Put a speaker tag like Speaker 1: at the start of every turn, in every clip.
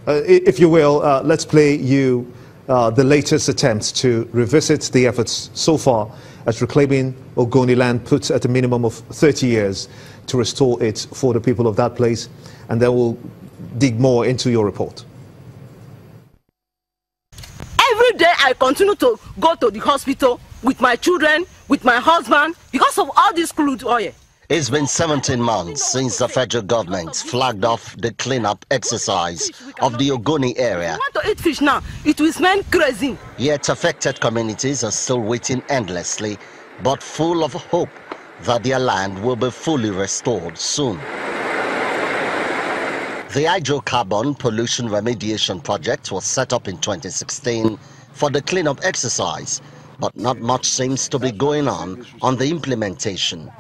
Speaker 1: If you will, let's play you the latest attempts to revisit the efforts so far at reclaiming Ogoni land, put at a minimum of 30 years to restore it for the people of that place, and then we'll dig more into your report.
Speaker 2: Every day I continue to go to the hospital with my children, with my husband, because of all this crude oil.
Speaker 3: It's been 17 months since the federal government flagged off the cleanup exercise of the Ogoni area.
Speaker 2: If you want to eat fish now, it will smell crazy.
Speaker 3: Yet affected communities are still waiting endlessly, but full of hope that their land will be fully restored soon. The hydrocarbon pollution remediation project was set up in 2016 for the cleanup exercise, but not much seems to be going on the implementation.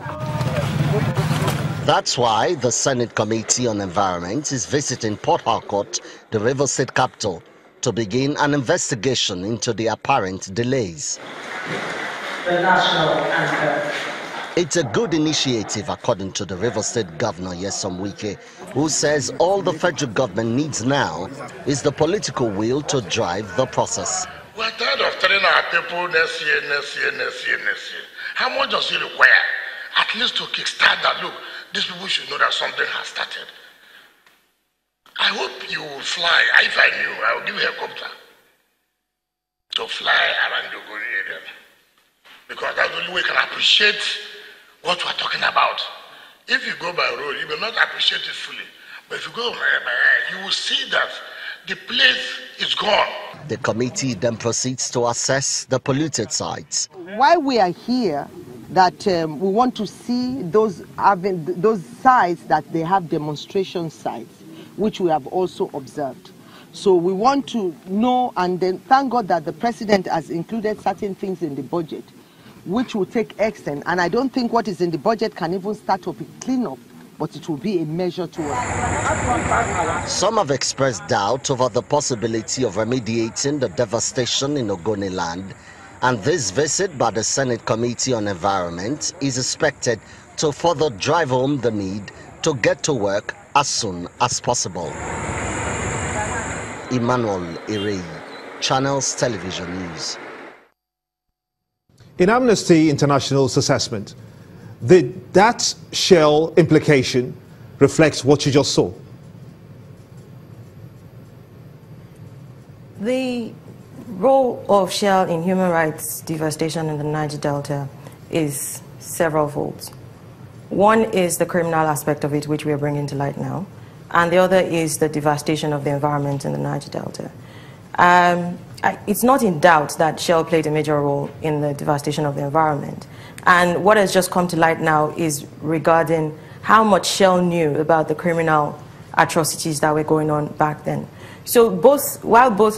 Speaker 3: That's why the Senate Committee on Environment is visiting Port Harcourt, the River State capital, to begin an investigation into the apparent delays.
Speaker 4: The national anthem.
Speaker 3: It's a good initiative, according to the River State Governor, Nyesom Wike, who says all the federal government needs now is the political will to drive the process.
Speaker 5: We're tired of telling our people next year. How much does it require? At least to kickstart that. Look, these people should know that something has started. I hope you will fly. If I knew, I would give you a helicopter to fly around the Ogoni area. Because that's the only way you can appreciate what we're talking about. If you go by road, you will not appreciate it fully. But if you go by air, you will see that the place is gone.
Speaker 3: The committee then proceeds to assess the polluted sites.
Speaker 6: Why we are here, that we want to see those sites that they have demonstration sites, which we have also observed. So we want to know, and then thank God that the president has included certain things in the budget, which will take extent. And I don't think what is in the budget can even start to be cleanup, but it will be a measure towards.
Speaker 3: Some have expressed doubt over the possibility of remediating the devastation in Ogoni land, and this visit by the Senate Committee on Environment is expected to further drive home the need to get to work as soon as possible. Emmanuel Irei, Channels Television News.
Speaker 1: In Amnesty International's assessment, that Shell implication reflects what you just saw.
Speaker 7: The role of Shell in human rights devastation in the Niger Delta is several-fold. One is the criminal aspect of it, which we are bringing to light now, and the other is the devastation of the environment in the Niger Delta. It's not in doubt that Shell played a major role in the devastation of the environment. And what has just come to light now is regarding how much Shell knew about the criminal atrocities that were going on back then. So while both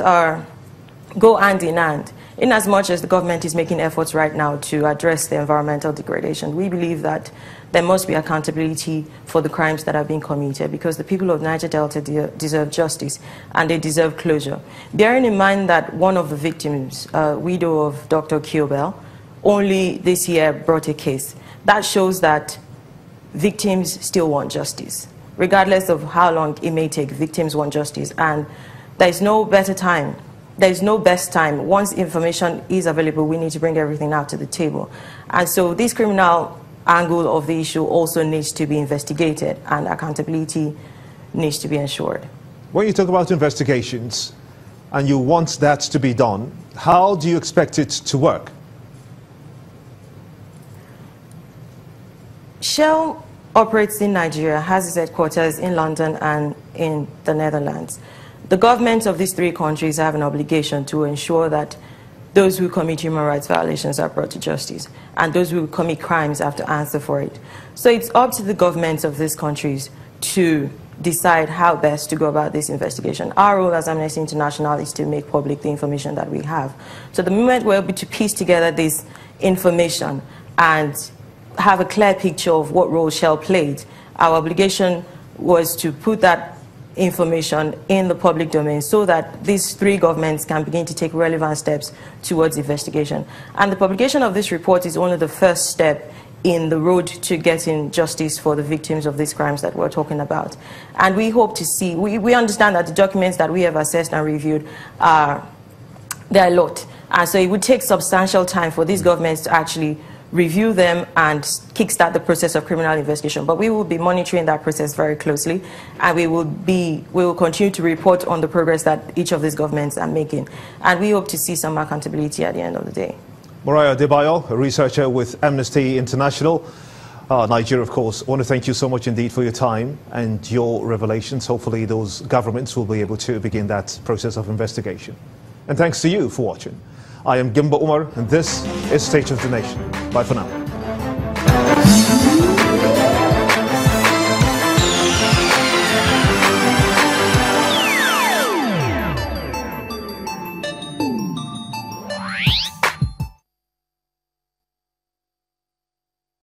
Speaker 7: go hand in hand, in as much as the government is making efforts right now to address the environmental degradation, we believe that there must be accountability for the crimes that have been committed, because the people of Niger Delta deserve justice and they deserve closure. Bearing in mind that one of the victims, widow of Dr. Kiobel, only this year brought a case, that shows that victims still want justice. Regardless of how long it may take, victims want justice, and there is no better time. There is no best time. Once information is available, we need to bring everything out to the table. And so this criminal angle of the issue also needs to be investigated, and accountability needs to be ensured.
Speaker 1: When you talk about investigations and you want that to be done, how do you expect it to work?
Speaker 7: Shell operates in Nigeria, has its headquarters in London and in the Netherlands. The governments of these three countries have an obligation to ensure that those who commit human rights violations are brought to justice, and those who commit crimes have to answer for it. So it's up to the governments of these countries to decide how best to go about this investigation. Our role as Amnesty International is to make public the information that we have. So the moment we're able to piece together this information and have a clear picture of what role Shell played, our obligation was to put that information in the public domain so that these three governments can begin to take relevant steps towards investigation. And the publication of this report is only the first step in the road to getting justice for the victims of these crimes that we're talking about. And we hope to see, we understand that the documents that we have assessed and reviewed are, there are a lot. And so it would take substantial time for these governments to actually review them and kickstart the process of criminal investigation. But we will be monitoring that process very closely, and we will continue to report on the progress that each of these governments are making. And we hope to see some accountability at the end of the day.
Speaker 1: Moraya Debayo, a researcher with Amnesty International, Nigeria, of course. I want to thank you so much indeed for your time and your revelations. Hopefully those governments will be able to begin that process of investigation. And thanks to you for watching. I am Gimba Umar, and this is State of the Nation. Bye for now.